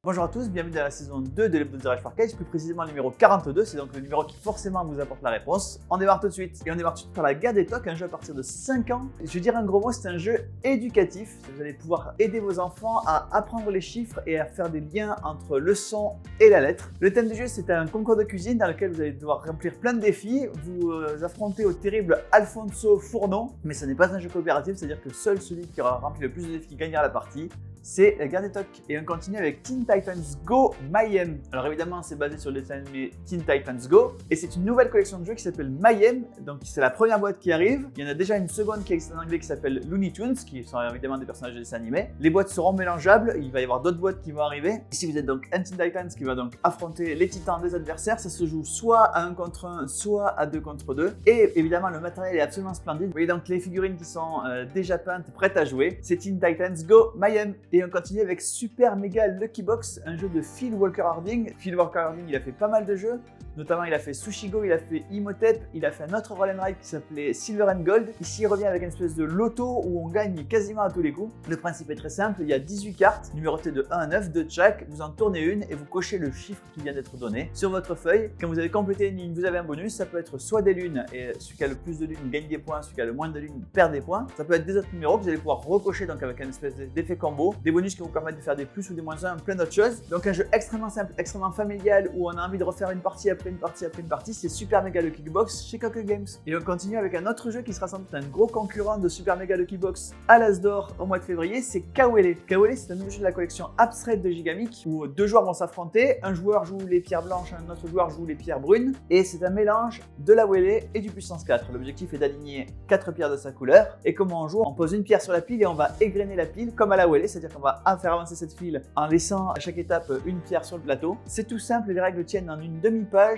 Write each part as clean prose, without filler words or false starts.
Bonjour à tous, bienvenue dans la saison 2 de l'Hebdo de The Rage Package, plus précisément le numéro 42, c'est donc le numéro qui forcément vous apporte la réponse. On démarre tout de suite, et on démarre tout de suite par la guerre des tocs, un jeu à partir de 5 ans. Je vais dire un gros mot, c'est un jeu éducatif, vous allez pouvoir aider vos enfants à apprendre les chiffres et à faire des liens entre le son et la lettre. Le thème du jeu, c'est un concours de cuisine dans lequel vous allez devoir remplir plein de défis, vous affrontez au terrible Alfonso Fourneau, mais ce n'est pas un jeu coopératif, c'est-à-dire que seul celui qui aura rempli le plus de défis gagnera la partie. C'est la guerre des tocs. Et on continue avec Teen Titans Go Mayhem. Alors évidemment, c'est basé sur le dessin animé Teen Titans Go. Et c'est une nouvelle collection de jeux qui s'appelle Mayhem. Donc c'est la première boîte qui arrive. Il y en a déjà une seconde qui existe en anglais qui s'appelle Looney Tunes, qui sont évidemment des personnages de dessin animé. Les boîtes seront mélangeables. Il va y avoir d'autres boîtes qui vont arriver. Ici, vous êtes donc un Teen Titans qui va donc affronter les titans des adversaires. Ça se joue soit à 1 contre 1, soit à 2 contre 2. Et évidemment, le matériel est absolument splendide. Vous voyez donc les figurines qui sont déjà peintes, prêtes à jouer. C'est Teen Titans Go Mayhem. Et on continue avec Super Mega Lucky Box, un jeu de Phil Walker Harding. Phil Walker Harding, il a fait pas mal de jeux. Notamment, il a fait Sushi Go, il a fait Imhotep, il a fait un autre roll and ride qui s'appelait Silver and Gold. Ici, il revient avec une espèce de loto où on gagne quasiment à tous les coups. Le principe est très simple, il y a 18 cartes, numérotées de 1 à 9, de chaque. Vous en tournez une et vous cochez le chiffre qui vient d'être donné sur votre feuille. Quand vous avez complété une ligne, vous avez un bonus. Ça peut être soit des lunes, et celui qui a le plus de lunes gagne des points, celui qui a le moins de lunes perd des points. Ça peut être des autres numéros que vous allez pouvoir recocher donc avec une espèce d'effet combo. Des bonus qui vous permettent de faire des plus ou des moins 1, plein d'autres choses. Donc un jeu extrêmement simple, extrêmement familial où on a envie de refaire une partie après une partie après une partie. C'est Super Mega Lucky Box chez Coque Games. Et on continue avec un autre jeu qui sera sans doute un gros concurrent de Super Mega Lucky Box à l'As d'Or au mois de février, c'est Kawele. Kawele, c'est un nouveau jeu de la collection Abstract de Gigamic où deux joueurs vont s'affronter. Un joueur joue les pierres blanches, un autre joueur joue les pierres brunes. Et c'est un mélange de la Wele et du puissance 4. L'objectif est d'aligner 4 pierres de sa couleur. Et comment on joue? On pose une pierre sur la pile et on va égrener la pile comme à la Wele, c'est-à-dire qu'on va faire avancer cette file en laissant à chaque étape une pierre sur le plateau. C'est tout simple, les règles tiennent en une demi-page,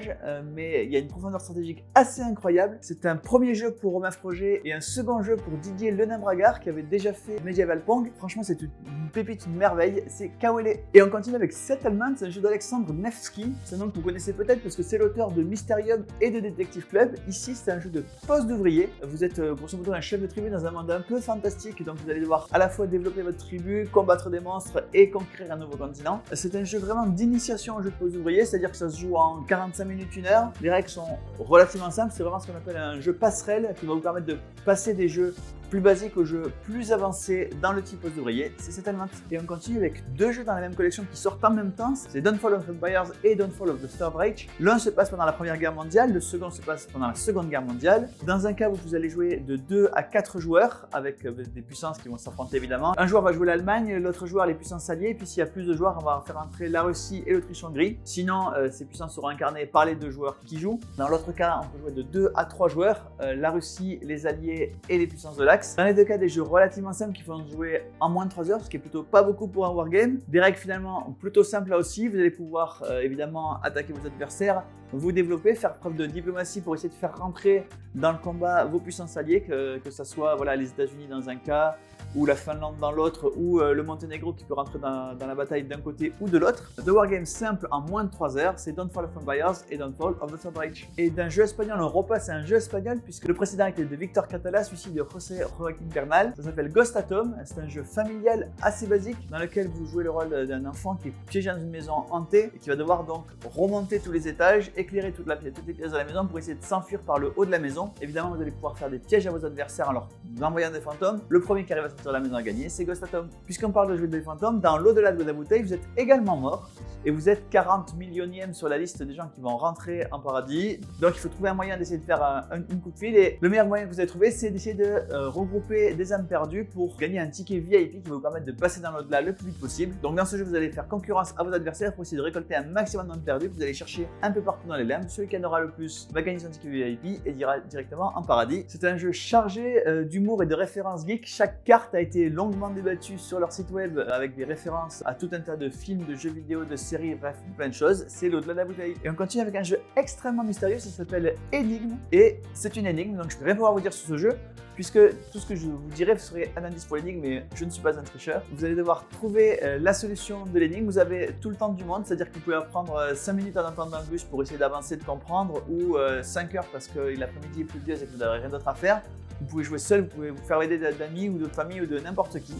mais il y a une profondeur stratégique assez incroyable. C'est un premier jeu pour Romain Froger et un second jeu pour Didier Lenain-Bragard qui avait déjà fait Medieval Pong. Franchement, c'est une pépite, une merveille, c'est Kawele. Et on continue avec Settlement, c'est un jeu d'Alexandre Nevsky. C'est un nom que vous connaissez peut-être parce que c'est l'auteur de Mysterium et de Detective Club. Ici, c'est un jeu de poste d'ouvrier. Vous êtes grosso modo un chef de tribu dans un monde un peu fantastique, donc vous allez devoir à la fois développer votre tribu, combattre des monstres et conquérir un nouveau continent. C'est un jeu vraiment d'initiation au jeu de poste d'ouvrier, c'est-à-dire que ça se joue en 45 minutes, 1 heure. Les règles sont relativement simples, c'est vraiment ce qu'on appelle un jeu passerelle qui va vous permettre de passer des jeux plus basiques aux jeux plus avancés dans le type poste d'ouvrier, c'est Settlement. Et on continue avec deux jeux dans la même collection qui sortent en même temps, c'est Downfall of Empires et Downfall of the Third Reich. L'un se passe pendant la Première Guerre mondiale, le second se passe pendant la Seconde Guerre mondiale. Dans un cas où vous allez jouer de 2 à 4 joueurs, avec des puissances qui vont s'affronter évidemment. Un joueur va jouer l'Allemagne, l'autre joueur les puissances alliées, puis s'il y a plus de joueurs, on va faire entrer la Russie et l'Autriche-Hongrie. Sinon, ces puissances seront incarnées par les deux joueurs qui jouent. Dans l'autre cas, on peut jouer de 2 à 3 joueurs, la Russie, les alliés et les puissances de l'Axe. Dans les deux cas, des jeux relativement simples qui font jouer en moins de 3 heures, ce qui est plutôt pas beaucoup pour un wargame. Des règles finalement plutôt simples là aussi. Vous allez pouvoir évidemment attaquer vos adversaires, vous développer, faire preuve de diplomatie pour essayer de faire rentrer dans le combat vos puissances alliées, que ce soit voilà, les États-Unis dans un cas, ou la Finlande dans l'autre, ou le Monténégro qui peut rentrer dans la bataille d'un côté ou de l'autre. De wargame simple en moins de 3 heures, c'est Downfall of Empires et Downfall of the Third Reich. Et d'un jeu espagnol, on repasse à un jeu espagnol puisque le précédent était de Victor Catala, celui-ci de José Joaquín Bernal. Ça s'appelle Ghost Atom, c'est un jeu familial assez basique dans lequel vous jouez le rôle d'un enfant qui est piégé dans une maison hantée et qui va devoir donc remonter tous les étages, éclairer toutes les pièces de la maison pour essayer de s'enfuir par le haut de la maison. Évidemment, vous allez pouvoir faire des pièges à vos adversaires en leur envoyant des fantômes. Le premier qui arrive à sortir de la maison à gagner, c'est Ghost Atom. Puisqu'on parle de jouer des fantômes, dans l'au-delà de la bouteille, vous êtes également mort et vous êtes 40 millionième sur la liste des gens qui vont rentrer en paradis. Donc il faut trouver un moyen d'essayer de faire un coup de fil et le meilleur moyen que vous avez trouvé, c'est d'essayer de regrouper des âmes perdues pour gagner un ticket VIP qui va vous permettre de passer dans l'au-delà le plus vite possible. Donc dans ce jeu, vous allez faire concurrence à vos adversaires pour essayer de récolter un maximum d'âmes perdues. Vous allez chercher un peu partout dans les limbes. Celui qui en aura le plus va gagner son ticket VIP et ira directement en paradis. C'est un jeu chargé d'humour et de références geeks. Chaque carte a été longuement débattue sur leur site web avec des références à tout un tas de films, de jeux vidéo, de séries, bref, plein de choses. C'est l'au-delà de la bouteille. Et on continue avec un jeu extrêmement mystérieux, ça s'appelle Énigme. Et c'est une énigme, donc je ne peux rien pouvoir vous dire sur ce jeu, puisque tout ce que je vous dirai serait un indice pour l'énigme, mais je ne suis pas un tricheur. Vous allez devoir trouver la solution de l'énigme. Vous avez tout le temps du monde, c'est-à-dire que vous pouvez prendre 5 minutes en attendant un bus pour essayer d'avancer, de comprendre, ou 5 heures parce que l'après-midi est pluvieuse et que vous n'avez rien d'autre à faire. Vous pouvez jouer seul, vous pouvez vous faire aider d'amis ou d'autres familles ou de n'importe qui.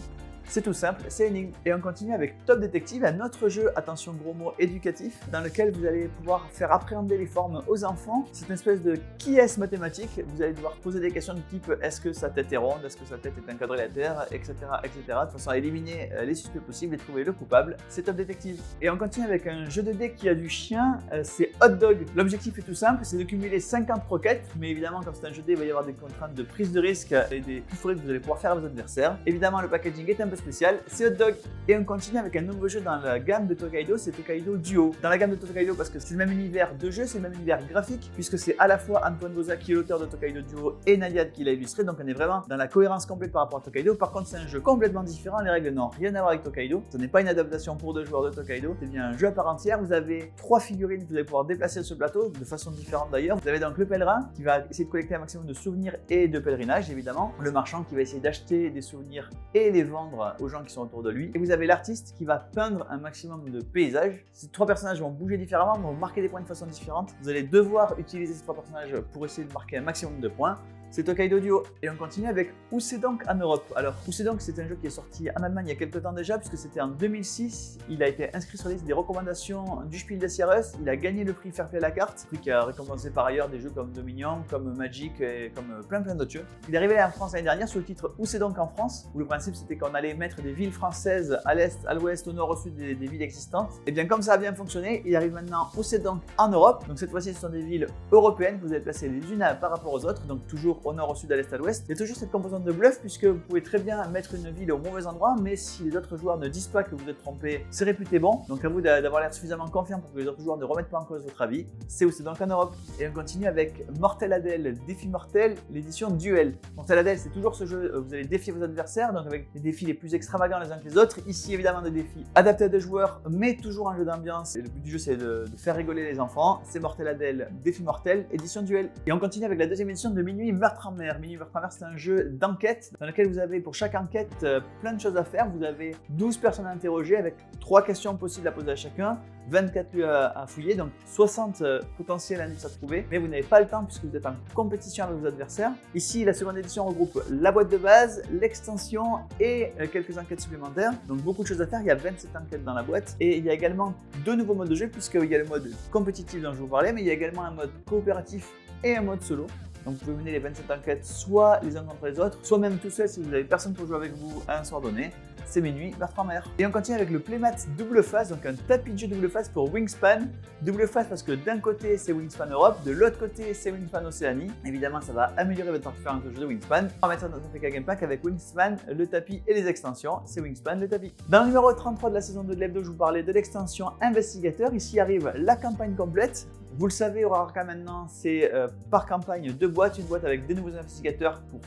C'est tout simple, c'est énigme. Et on continue avec Top Detective, un autre jeu, attention gros mots, éducatif, dans lequel vous allez pouvoir faire appréhender les formes aux enfants. C'est une espèce de qui est-ce mathématique. Vous allez devoir poser des questions du type est-ce que sa tête est ronde, est-ce que sa tête est un quadrilatère, etc., etc. De façon à éliminer les suspects possibles et trouver le coupable. C'est Top Detective. Et on continue avec un jeu de dés qui a du chien, c'est Hot Dog. L'objectif est tout simple, c'est de cumuler 50 roquettes, mais évidemment comme c'est un jeu de dés, il va y avoir des contraintes de prise de risque et des coups que vous allez pouvoir faire à vos adversaires. Évidemment le packaging est un peu spécial, c'est Hot Dog. Et on continue avec un nouveau jeu dans la gamme de Tokaido, c'est Tokaido Duo. Dans la gamme de Tokaido parce que c'est le même univers de jeu, c'est le même univers graphique, puisque c'est à la fois Antoine Boza qui est l'auteur de Tokaido Duo et Nayad qui l'a illustré, donc on est vraiment dans la cohérence complète par rapport à Tokaido. Par contre c'est un jeu complètement différent, les règles n'ont rien à voir avec Tokaido, ce n'est pas une adaptation pour 2 joueurs de Tokaido, c'est bien un jeu à part entière. Vous avez 3 figurines que vous allez pouvoir déplacer sur ce plateau, de façon différente d'ailleurs. Vous avez donc le pèlerin qui va essayer de collecter un maximum de souvenirs et de pèlerinage évidemment, le marchand qui va essayer d'acheter des souvenirs et les vendre aux gens qui sont autour de lui, et vous avez l'artiste qui va peindre un maximum de paysages. Ces 3 personnages vont bouger différemment, vont marquer des points de façon différente. Vous allez devoir utiliser ces 3 personnages pour essayer de marquer un maximum de points. C'est Tokaido Duo. Et on continue avec Où c'est donc en Europe. Alors, Où c'est donc, c'est un jeu qui est sorti en Allemagne il y a quelques temps déjà, puisque c'était en 2006. Il a été inscrit sur la liste des recommandations du Spiel des Jahres. Il a gagné le prix Fair Play à la carte, prix qui a récompensé par ailleurs des jeux comme Dominion, comme Magic et comme plein d'autres jeux. Il est arrivé en France l'année dernière sous le titre Où c'est donc en France, où le principe c'était qu'on allait mettre des villes françaises à l'est, à l'ouest, au nord, au sud des villes existantes. Et bien comme ça a bien fonctionné, il arrive maintenant Où c'est donc en Europe. Donc cette fois-ci ce sont des villes européennes que vous allez placer les unes par rapport aux autres, donc toujours au nord, au sud, à l'est, à l'ouest. Il y a toujours cette composante de bluff puisque vous pouvez très bien mettre une ville au mauvais endroit, mais si les autres joueurs ne disent pas que vous êtes trompé, c'est réputé bon. Donc à vous d'avoir l'air suffisamment confiant pour que les autres joueurs ne remettent pas en cause votre avis. C'est Où c'est donc en Europe. Et on continue avec Mortel Adèle, Défi Mortel, l'édition Duel. Mortel Adèle, c'est toujours ce jeu, vous allez défier vos adversaires, donc avec des défis les plus extravagants les uns que les autres. Ici évidemment des défis adaptés à des joueurs, mais toujours un jeu d'ambiance. Et le but du jeu c'est de faire rigoler les enfants. C'est Mortel Adèle, Défi Mortel, édition Duel. Et on continue avec la deuxième édition de Minuit Meurtre en Mer. Minuit Meurtre en Mer, c'est un jeu d'enquête dans lequel vous avez pour chaque enquête plein de choses à faire. Vous avez 12 personnes à interroger avec 3 questions possibles à poser à chacun, 24 lieux à fouiller, donc 60 potentiels indices à trouver, mais vous n'avez pas le temps puisque vous êtes en compétition avec vos adversaires. Ici, la seconde édition regroupe la boîte de base, l'extension et quelques enquêtes supplémentaires, donc beaucoup de choses à faire. Il y a 27 enquêtes dans la boîte et il y a également 2 nouveaux modes de jeu puisqu'il y a le mode compétitif dont je vous parlais, mais il y a également un mode coopératif et un mode solo. Donc vous pouvez mener les 27 enquêtes soit les uns contre les autres, soit même tout seul si vous n'avez personne pour jouer avec vous à un soir donné. C'est Minuit Meurtre en Mer. Et on continue avec le playmat double face, donc un tapis de jeu double face pour Wingspan. Double face parce que d'un côté c'est Wingspan Europe, de l'autre côté c'est Wingspan Océanie. Évidemment ça va améliorer votre expérience de jeu de Wingspan. On va mettre ça dans un PK Game Pack avec Wingspan, le tapis et les extensions. C'est Wingspan, le tapis. Dans le numéro 33 de la saison 2 de l'hebdo, je vous parlais de l'extension Investigateur. Ici arrive la campagne complète. Vous le savez, Aura Arca maintenant, c'est par campagne 2 boîtes, une boîte avec des nouveaux investigateurs pour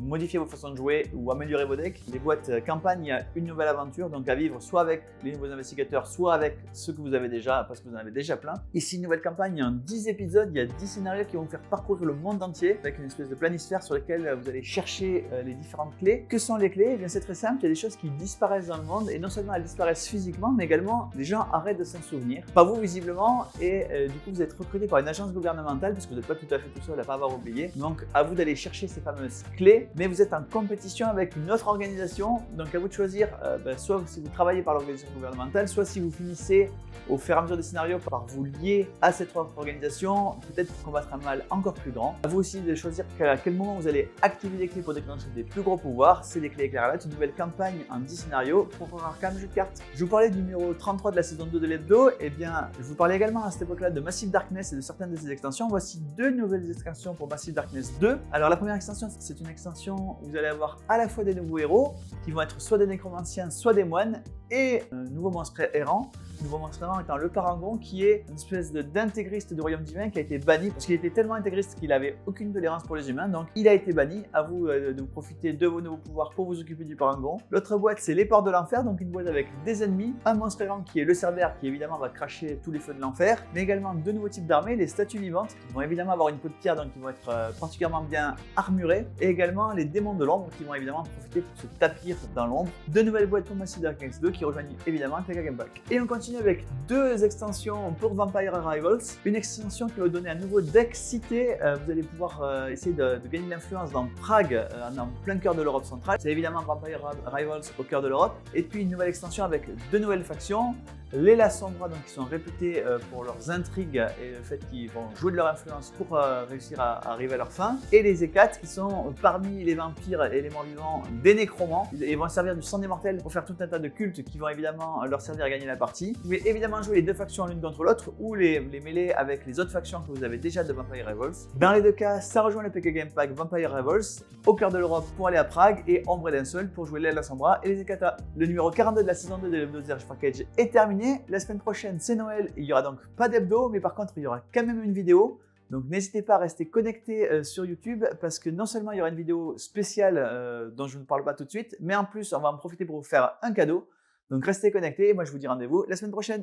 modifier vos façons de jouer ou améliorer vos decks. Les boîtes campagne, il y a une nouvelle aventure donc à vivre soit avec les nouveaux investigateurs, soit avec ceux que vous avez déjà parce que vous en avez déjà plein. Ici, une nouvelle campagne, il y a 10 épisodes, il y a 10 scénarios qui vont vous faire parcourir le monde entier avec une espèce de planisphère sur lequel vous allez chercher les différentes clés. Que sont les clés? Eh bien, c'est très simple, il y a des choses qui disparaissent dans le monde et non seulement elles disparaissent physiquement, mais également les gens arrêtent de s'en souvenir. Pas vous visiblement, et du coup vous êtes recruté par une agence gouvernementale parce que vous n'êtes pas tout à fait tout seul à pas avoir oublié. Donc à vous d'aller chercher ces fameuses clés, mais vous êtes en compétition avec une autre organisation, donc à vous de choisir soit si vous travaillez par l'organisation gouvernementale, soit si vous finissez au fur et à mesure des scénarios par vous lier à cette autre organisation, peut-être pour combattre un mal encore plus grand. À vous aussi de choisir à quel moment vous allez activer les clés pour déclencher des plus gros pouvoirs. C'est des clés éclairages, une nouvelle campagne en 10 scénarios pour Aura Arca jeu de cartes. Je vous parlais du numéro 33 de la saison 2 de l'hebdo, et bien je vous parlais également à cette époque-là de Massive Darkness et de certaines de ses extensions. Voici 2 nouvelles extensions pour Massive Darkness 2. Alors la première extension, c'est une extension où vous allez avoir à la fois des nouveaux héros qui vont être soit des nécromanciens, soit des moines, et un nouveau monstre errant. Le nouveau monstre errant étant le Parangon, qui est une espèce d'intégriste du royaume divin qui a été banni parce qu'il était tellement intégriste qu'il n'avait aucune tolérance pour les humains, donc il a été banni. À vous de profiter de vos nouveaux pouvoirs pour vous occuper du Parangon. L'autre boîte, c'est les portes de l'enfer, donc une boîte avec des ennemis, un monstre errant qui est le Cerbère qui évidemment va cracher tous les feux de l'enfer, mais également 2 nouveaux types d'armées, les statues vivantes qui vont évidemment avoir une peau de pierre, donc ils vont être particulièrement bien armurés, et également les démons de l'ombre qui vont évidemment profiter pour se tapir dans l'ombre. 2 nouvelles boîtes pour Massive Darkness 2 qui rejoignent évidemment le PK Game Pack. Et on continue continue avec deux extensions pour Vampire Rivals. Une extension qui va vous donner un nouveau deck cité. Vous allez pouvoir essayer de gagner de l'influence dans Prague, en plein cœur de l'Europe centrale. C'est évidemment Vampire Rivals au cœur de l'Europe. Et puis une nouvelle extension avec deux nouvelles factions. Les La Sombra, donc, qui sont réputés pour leurs intrigues et le fait qu'ils vont jouer de leur influence pour réussir à arriver à leur fin. Et les E4 qui sont parmi les vampires et les morts vivants des nécromants. Ils vont servir du sang des mortels pour faire tout un tas de cultes qui vont évidemment leur servir à gagner la partie. Vous pouvez évidemment jouer les deux factions l'une contre l'autre ou les mêler avec les autres factions que vous avez déjà de Vampire Rivals. Dans les deux cas, ça rejoint le PK Game Pack Vampire Rivals au cœur de l'Europe pour aller à Prague et Ombre d'un seul pour jouer les La Sombra et les Ekata. Le numéro 42 de la saison 2 de l'Hebdo Zerge Package est terminé. La semaine prochaine, c'est Noël. Il n'y aura donc pas d'hebdo, mais par contre, il y aura quand même une vidéo. Donc n'hésitez pas à rester connecté sur YouTube parce que non seulement il y aura une vidéo spéciale dont je ne parle pas tout de suite, mais en plus, on va en profiter pour vous faire un cadeau. Donc restez connectés et moi je vous dis rendez-vous la semaine prochaine.